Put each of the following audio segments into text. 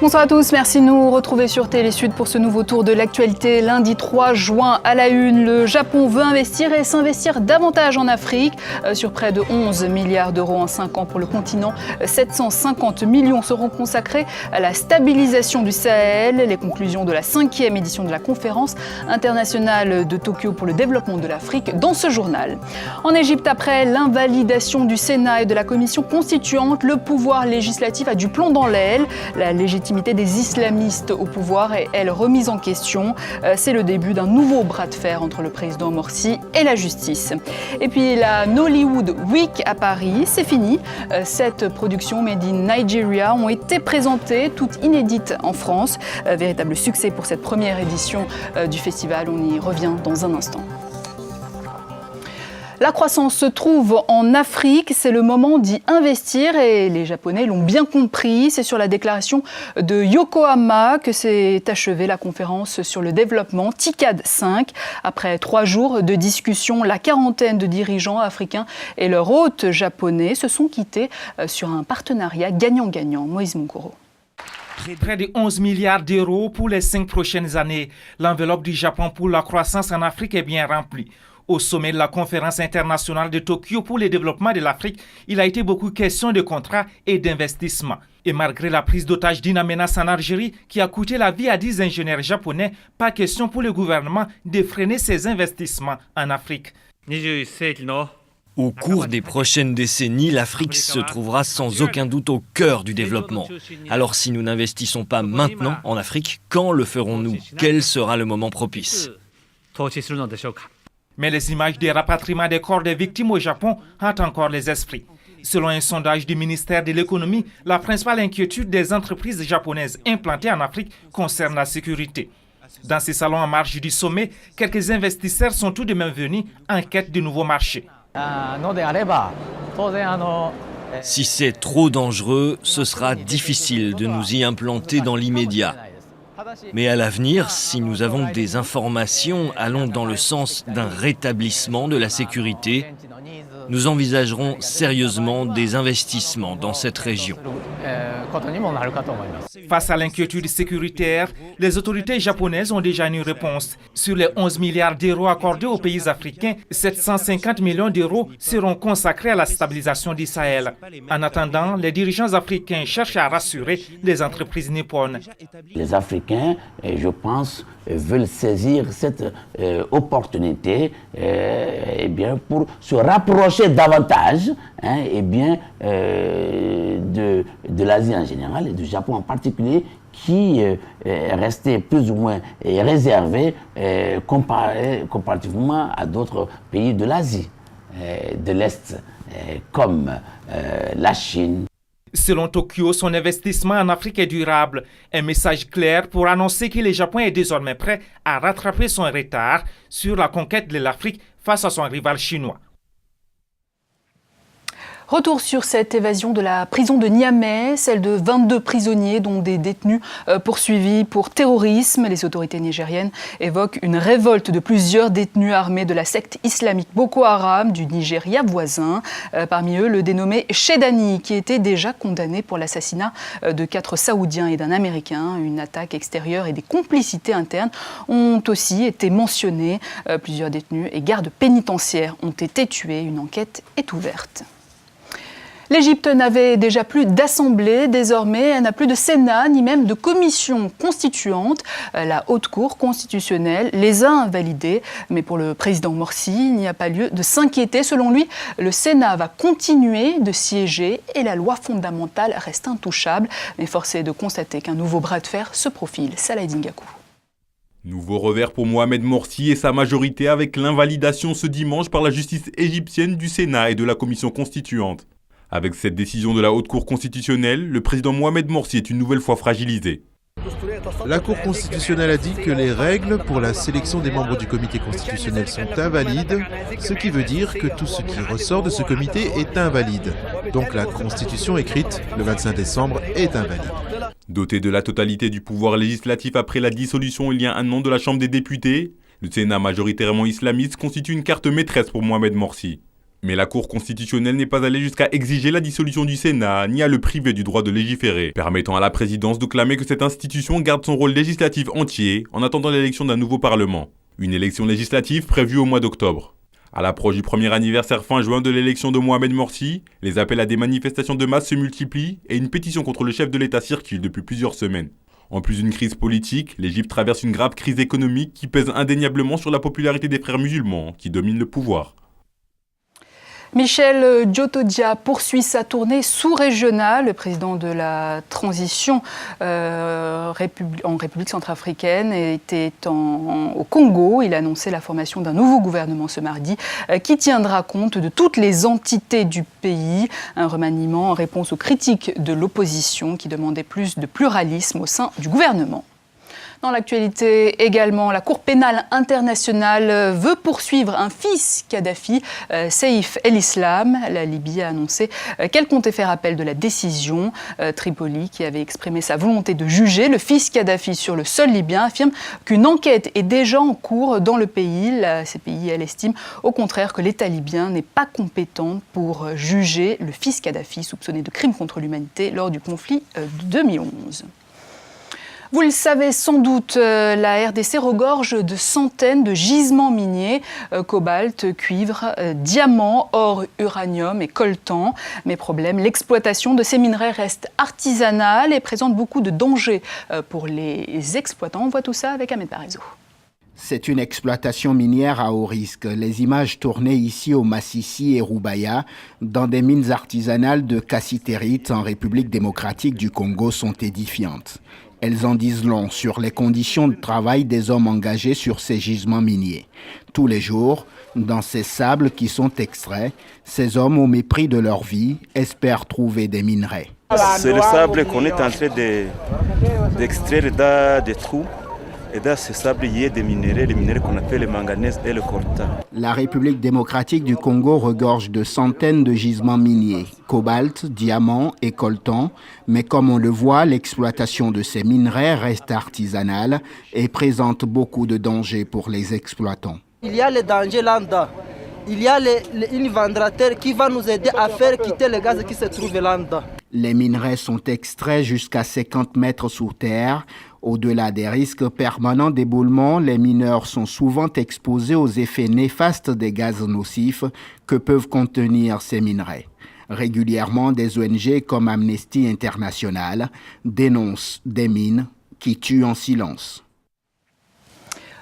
Bonsoir à tous, merci de nous retrouver sur Télé Sud pour ce nouveau tour de l'actualité. Lundi 3 juin à la une, le Japon veut investir et s'investir davantage en Afrique. Sur près de 11 milliards d'euros en 5 ans pour le continent, 750 millions seront consacrés à la stabilisation du Sahel. Les conclusions de la 5e édition de la conférence internationale de Tokyo pour le développement de l'Afrique dans ce journal. En Égypte, après l'invalidation du Sénat et de la commission constituante, le pouvoir législatif a du plomb dans l'aile. La légitimité des islamistes au pouvoir est, elle, remise en question. C'est le début d'un nouveau bras de fer entre le président Morsi et la justice. Et puis la Nollywood Week à Paris, c'est fini. 7 productions made in Nigeria ont été présentées, toutes inédites en France. Véritable succès pour cette première édition du festival. On y revient dans un instant. La croissance se trouve en Afrique, c'est le moment d'y investir et les Japonais l'ont bien compris. C'est sur la déclaration de Yokohama que s'est achevée la conférence sur le développement TICAD 5. Après 3 jours de discussion, la quarantaine de dirigeants africains et leur hôte japonais se sont quittés sur un partenariat gagnant-gagnant. Moïse Moukoro. Près de 11 milliards d'euros pour les 5 prochaines années. L'enveloppe du Japon pour la croissance en Afrique est bien remplie. Au sommet de la conférence internationale de Tokyo pour le développement de l'Afrique, il a été beaucoup question de contrats et d'investissements. Et malgré la prise d'otage d'une menace en Algérie qui a coûté la vie à 10 ingénieurs japonais, pas question pour le gouvernement de freiner ses investissements en Afrique. Au cours des prochaines décennies, l'Afrique se trouvera sans aucun doute au cœur du développement. Alors si nous n'investissons pas maintenant en Afrique, quand le ferons-nous? Quel sera le moment propice? Mais les images des rapatriements des corps des victimes au Japon hantent encore les esprits. Selon un sondage du ministère de l'économie, la principale inquiétude des entreprises japonaises implantées en Afrique concerne la sécurité. Dans ces salons en marge du sommet, quelques investisseurs sont tout de même venus en quête de nouveaux marchés. Si c'est trop dangereux, ce sera difficile de nous y implanter dans l'immédiat. Mais à l'avenir, si nous avons des informations allant dans le sens d'un rétablissement de la sécurité, nous envisagerons sérieusement des investissements dans cette région. Face à l'inquiétude sécuritaire, les autorités japonaises ont déjà une réponse. Sur les 11 milliards d'euros accordés aux pays africains, 750 millions d'euros seront consacrés à la stabilisation du Sahel. En attendant, les dirigeants africains cherchent à rassurer les entreprises nippones. Les Africains, je pense, veulent saisir cette opportunité pour se rapprocher davantage de l'Asie en général et du Japon en particulier, qui est resté plus ou moins réservé comparativement à d'autres pays de l'Asie, de l'Est, comme la Chine. Selon Tokyo, son investissement en Afrique est durable. Un message clair pour annoncer que le Japon est désormais prêt à rattraper son retard sur la conquête de l'Afrique face à son rival chinois. Retour sur cette évasion de la prison de Niamey, celle de 22 prisonniers dont des détenus poursuivis pour terrorisme. Les autorités nigériennes évoquent une révolte de plusieurs détenus armés de la secte islamique Boko Haram du Nigeria voisin. Parmi eux, le dénommé Shedani, qui était déjà condamné pour l'assassinat de 4 Saoudiens et d'un Américain. Une attaque extérieure et des complicités internes ont aussi été mentionnées. Plusieurs détenus et gardes pénitentiaires ont été tués. Une enquête est ouverte. L'Égypte n'avait déjà plus d'assemblée, désormais elle n'a plus de Sénat ni même de commission constituante. La Haute Cour constitutionnelle les a invalidés, mais pour le président Morsi, il n'y a pas lieu de s'inquiéter. Selon lui, le Sénat va continuer de siéger et la loi fondamentale reste intouchable. Mais force est de constater qu'un nouveau bras de fer se profile. Salah Dingakou. Nouveau revers pour Mohamed Morsi et sa majorité avec l'invalidation ce dimanche par la justice égyptienne du Sénat et de la commission constituante. Avec cette décision de la Haute Cour constitutionnelle, le président Mohamed Morsi est une nouvelle fois fragilisé. La Cour constitutionnelle a dit que les règles pour la sélection des membres du comité constitutionnel sont invalides, ce qui veut dire que tout ce qui ressort de ce comité est invalide. Donc la Constitution écrite le 25 décembre est invalide. Doté de la totalité du pouvoir législatif après la dissolution il y a un an de la Chambre des députés, le Sénat majoritairement islamiste constitue une carte maîtresse pour Mohamed Morsi. Mais la Cour constitutionnelle n'est pas allée jusqu'à exiger la dissolution du Sénat, ni à le priver du droit de légiférer, permettant à la présidence de clamer que cette institution garde son rôle législatif entier en attendant l'élection d'un nouveau Parlement. Une élection législative prévue au mois d'octobre. À l'approche du premier anniversaire fin juin de l'élection de Mohamed Morsi, les appels à des manifestations de masse se multiplient et une pétition contre le chef de l'État circule depuis plusieurs semaines. En plus d'une crise politique, l'Égypte traverse une grave crise économique qui pèse indéniablement sur la popularité des frères musulmans qui dominent le pouvoir. Michel Djotodia poursuit sa tournée sous-régionale. Le président de la transition en République centrafricaine était au Congo. Il a annoncé la formation d'un nouveau gouvernement ce mardi qui tiendra compte de toutes les entités du pays. Un remaniement en réponse aux critiques de l'opposition qui demandait plus de pluralisme au sein du gouvernement. Dans l'actualité également, la Cour pénale internationale veut poursuivre un fils Kadhafi, Saïf el-Islam. La Libye a annoncé qu'elle comptait faire appel de la décision. Tripoli, qui avait exprimé sa volonté de juger le fils Kadhafi sur le sol libyen, affirme qu'une enquête est déjà en cours dans le pays. La CPI, elle estime au contraire que l'État libyen n'est pas compétent pour juger le fils Kadhafi, soupçonné de crimes contre l'humanité lors du conflit de 2011. Vous le savez sans doute, la RDC regorge de centaines de gisements miniers, cobalt, cuivre, diamants, or, uranium et coltan. Mais problème, l'exploitation de ces minerais reste artisanale et présente beaucoup de dangers pour les exploitants. On voit tout ça avec Ahmed Parezo. C'est une exploitation minière à haut risque. Les images tournées ici au Massissi et Roubaya, dans des mines artisanales de cassitérite en République démocratique du Congo, sont édifiantes. Elles en disent long sur les conditions de travail des hommes engagés sur ces gisements miniers. Tous les jours, dans ces sables qui sont extraits, ces hommes, au mépris de leur vie, espèrent trouver des minerais. C'est le sable qu'on est en train d'extraire dans des trous. Et dans ce sable, il y a des minéraux, les minéraux qu'on appelle le manganèse et le coltan. La République démocratique du Congo regorge de centaines de gisements miniers, cobalt, diamant et coltan. Mais comme on le voit, l'exploitation de ces minerais reste artisanale et présente beaucoup de dangers pour les exploitants. Il y a les dangers là-dedans. Il y a une vendrateur qui va nous aider à faire quitter le gaz qui se trouve là-dedans. Les minerais sont extraits jusqu'à 50 mètres sous terre. Au-delà des risques permanents d'éboulement, les mineurs sont souvent exposés aux effets néfastes des gaz nocifs que peuvent contenir ces minerais. Régulièrement, des ONG comme Amnesty International dénoncent des mines qui tuent en silence.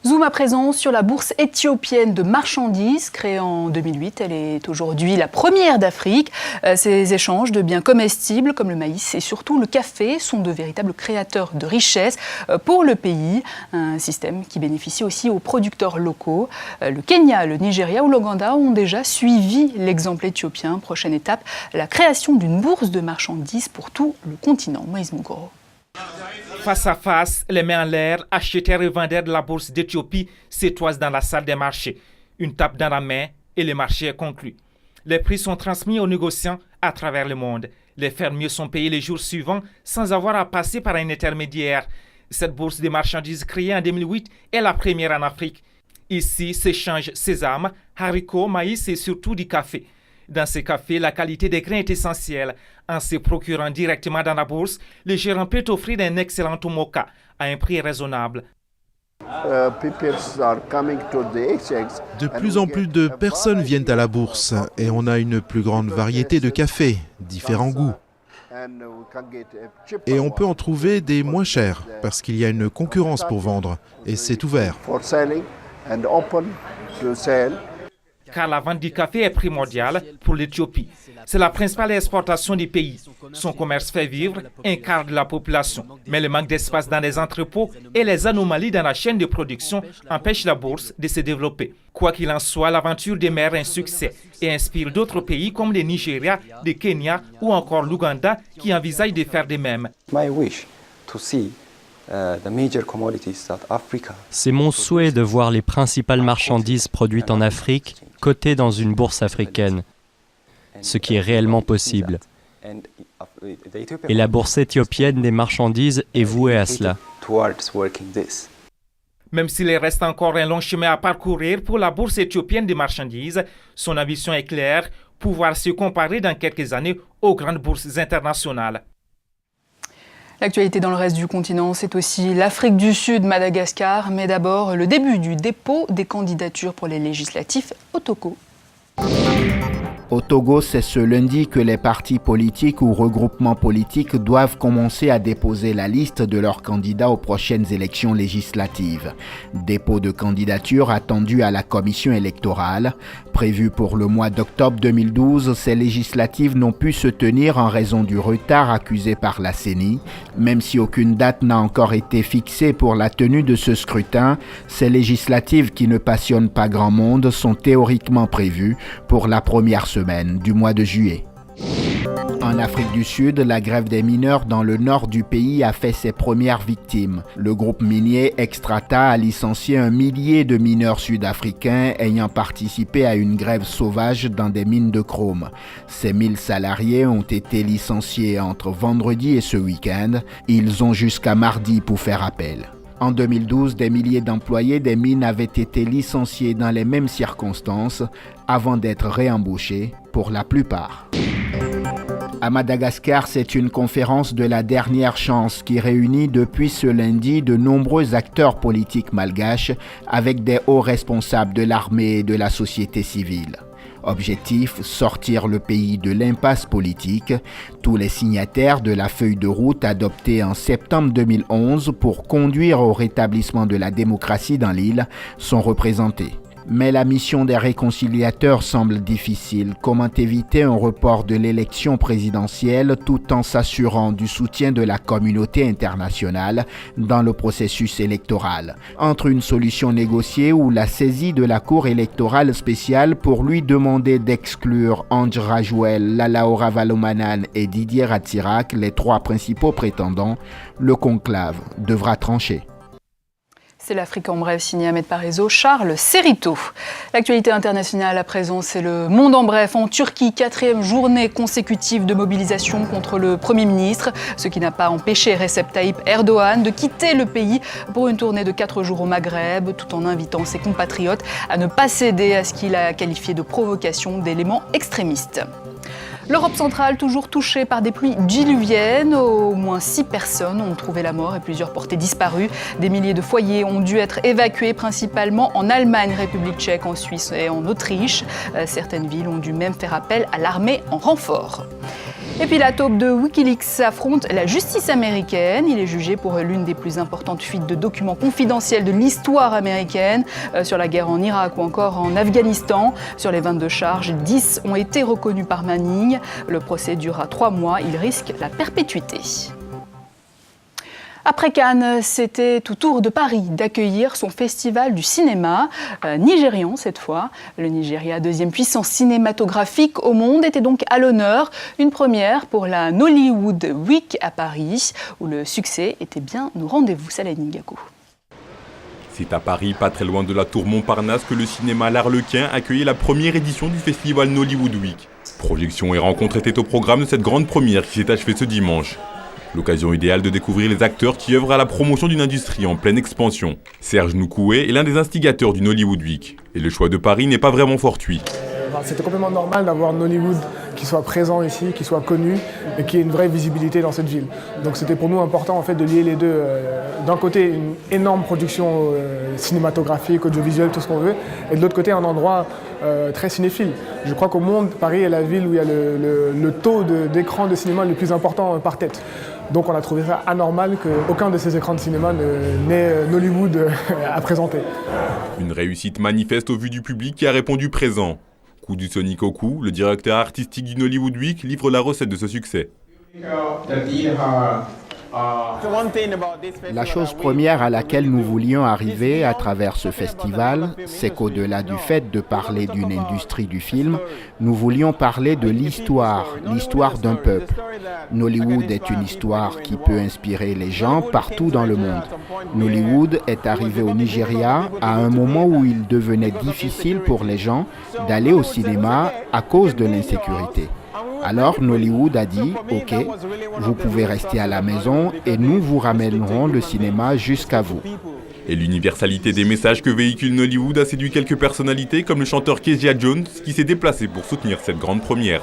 Zoom à présent sur la bourse éthiopienne de marchandises, créée en 2008. Elle est aujourd'hui la première d'Afrique. Ces échanges de biens comestibles comme le maïs et surtout le café sont de véritables créateurs de richesses pour le pays. Un système qui bénéficie aussi aux producteurs locaux. Le Kenya, le Nigeria ou l'Ouganda ont déjà suivi l'exemple éthiopien. Prochaine étape, la création d'une bourse de marchandises pour tout le continent. Moïse Mougoro. Face à face, les mains en l'air, acheteurs et vendeurs de la bourse d'Éthiopie s'étoisent dans la salle des marchés. Une tape dans la main et le marché est conclu. Les prix sont transmis aux négociants à travers le monde. Les fermiers sont payés les jours suivants sans avoir à passer par un intermédiaire. Cette bourse des marchandises créée en 2008 est la première en Afrique. Ici s'échangent sésame, haricots, maïs et surtout du café. Dans ces cafés, la qualité des grains est essentielle. En se procurant directement dans la bourse, le gérant peut offrir un excellent mocha à un prix raisonnable. De plus en plus de personnes viennent à la bourse et on a une plus grande variété de cafés, différents goûts. Et on peut en trouver des moins chers parce qu'il y a une concurrence pour vendre et c'est ouvert. Car la vente du café est primordiale pour l'Éthiopie. C'est la principale exportation du pays. Son commerce fait vivre un quart de la population. Mais le manque d'espace dans les entrepôts et les anomalies dans la chaîne de production empêchent la bourse de se développer. Quoi qu'il en soit, l'aventure demeure un succès et inspire d'autres pays comme le Nigeria, le Kenya ou encore l'Ouganda qui envisagent de faire de même. C'est mon souhait de voir les principales marchandises produites en Afrique cotées dans une bourse africaine, ce qui est réellement possible. Et la bourse éthiopienne des marchandises est vouée à cela. Même s'il reste encore un long chemin à parcourir pour la bourse éthiopienne des marchandises, son ambition est claire, pouvoir se comparer dans quelques années aux grandes bourses internationales. L'actualité dans le reste du continent, c'est aussi l'Afrique du Sud, Madagascar, mais d'abord le début du dépôt des candidatures pour les législatives au Togo. Au Togo, c'est ce lundi que les partis politiques ou regroupements politiques doivent commencer à déposer la liste de leurs candidats aux prochaines élections législatives. Dépôt de candidature attendu à la commission électorale. Prévu pour le mois d'octobre 2012, ces législatives n'ont pu se tenir en raison du retard accusé par la CENI. Même si aucune date n'a encore été fixée pour la tenue de ce scrutin, ces législatives qui ne passionnent pas grand monde sont théoriquement prévues pour la première semaine du mois de juillet. En Afrique du Sud, la grève des mineurs dans le nord du pays a fait ses premières victimes. Le groupe minier Extrata a licencié 1 millier de mineurs sud-africains ayant participé à une grève sauvage dans des mines de chrome. Ces 1000 salariés ont été licenciés entre vendredi et ce week-end. Ils ont jusqu'à mardi pour faire appel. En 2012, des milliers d'employés des mines avaient été licenciés dans les mêmes circonstances avant d'être réembauchés pour la plupart. À Madagascar, c'est une conférence de la dernière chance qui réunit depuis ce lundi de nombreux acteurs politiques malgaches avec des hauts responsables de l'armée et de la société civile. Objectif, sortir le pays de l'impasse politique. Tous les signataires de la feuille de route adoptée en septembre 2011 pour conduire au rétablissement de la démocratie dans l'île sont représentés. Mais la mission des réconciliateurs semble difficile. Comment éviter un report de l'élection présidentielle tout en s'assurant du soutien de la communauté internationale dans le processus électoral? Entre une solution négociée ou la saisie de la Cour électorale spéciale pour lui demander d'exclure Andry Rajoelina, Lalaura Valomanan et Didier Ratsirac, les 3 principaux prétendants, le conclave devra trancher. C'est l'Afrique en bref, signé Ahmed Parisot, Charles Serrito. L'actualité internationale à présent, c'est le monde en bref. En Turquie, 4e journée consécutive de mobilisation contre le Premier ministre, ce qui n'a pas empêché Recep Tayyip Erdogan de quitter le pays pour une tournée de 4 jours au Maghreb, tout en invitant ses compatriotes à ne pas céder à ce qu'il a qualifié de provocation d'éléments extrémistes. L'Europe centrale, toujours touchée par des pluies diluviennes. Au moins 6 personnes ont trouvé la mort et plusieurs portés disparus. Des milliers de foyers ont dû être évacués, principalement en Allemagne, République tchèque, en Suisse et en Autriche. Certaines villes ont dû même faire appel à l'armée en renfort. Et puis la taupe de Wikileaks affronte la justice américaine. Il est jugé pour l'une des plus importantes fuites de documents confidentiels de l'histoire américaine sur la guerre en Irak ou encore en Afghanistan. Sur les 22 charges, 10 ont été reconnues par Manning. Le procès durera 3 mois. Il risque la perpétuité. Après Cannes, c'était au tour de Paris d'accueillir son festival du cinéma, nigérian cette fois. Le Nigeria, 2e puissance cinématographique au monde, était donc à l'honneur. Une première pour la Nollywood Week à Paris, où le succès était bien au rendez-vous. Saleh Ngakou. C'est à Paris, pas très loin de la tour Montparnasse, que le cinéma L'Arlequin accueillait la première édition du festival Nollywood Week. Projections et rencontres étaient au programme de cette grande première qui s'est achevée ce dimanche. L'occasion idéale de découvrir les acteurs qui œuvrent à la promotion d'une industrie en pleine expansion. Serge Noukoué est l'un des instigateurs du Nollywood Week. Et le choix de Paris n'est pas vraiment fortuit. C'était complètement normal d'avoir Nollywood qui soit présent ici, qui soit connu et qui ait une vraie visibilité dans cette ville. Donc c'était pour nous important en fait de lier les deux. D'un côté une énorme production cinématographique, audiovisuelle, tout ce qu'on veut, et de l'autre côté un endroit très cinéphile. Je crois qu'au monde, Paris est la ville où il y a le taux d'écran de cinéma le plus important par tête. Donc on a trouvé ça anormal qu'aucun de ces écrans de cinéma n'ait Nollywood à présenter. Une réussite manifeste au vu du public qui a répondu présent. Koudou Sonikoku, le directeur artistique du Nollywood Week, livre la recette de ce succès. La chose première à laquelle nous voulions arriver à travers ce festival, c'est qu'au-delà du fait de parler d'une industrie du film, nous voulions parler de l'histoire d'un peuple. Nollywood est une histoire qui peut inspirer les gens partout dans le monde. Nollywood est arrivé au Nigeria à un moment où il devenait difficile pour les gens d'aller au cinéma à cause de l'insécurité. Alors Nollywood a dit « Ok, vous pouvez rester à la maison et nous vous ramènerons le cinéma jusqu'à vous ». Et l'universalité des messages que véhicule Nollywood a séduit quelques personnalités comme le chanteur Kezia Jones qui s'est déplacé pour soutenir cette grande première.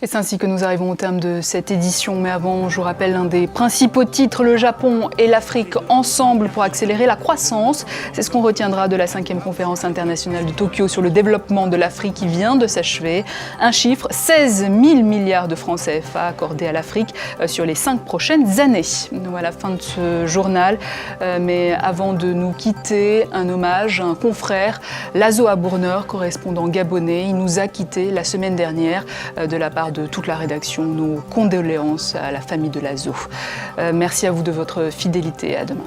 Et c'est ainsi que nous arrivons au terme de cette édition. Mais avant, je vous rappelle l'un des principaux titres, le Japon et l'Afrique ensemble pour accélérer la croissance. C'est ce qu'on retiendra de la 5e conférence internationale de Tokyo sur le développement de l'Afrique qui vient de s'achever. Un chiffre, 16 000 milliards de francs CFA accordés à l'Afrique sur les 5 prochaines années. Voilà, fin de ce journal. Mais avant de nous quitter, un hommage à un confrère, Lazo Abourneur, correspondant gabonais. Il nous a quittés la semaine dernière de la part de toute la rédaction. Nos condoléances à la famille de Lazo. Merci à vous de votre fidélité. À demain.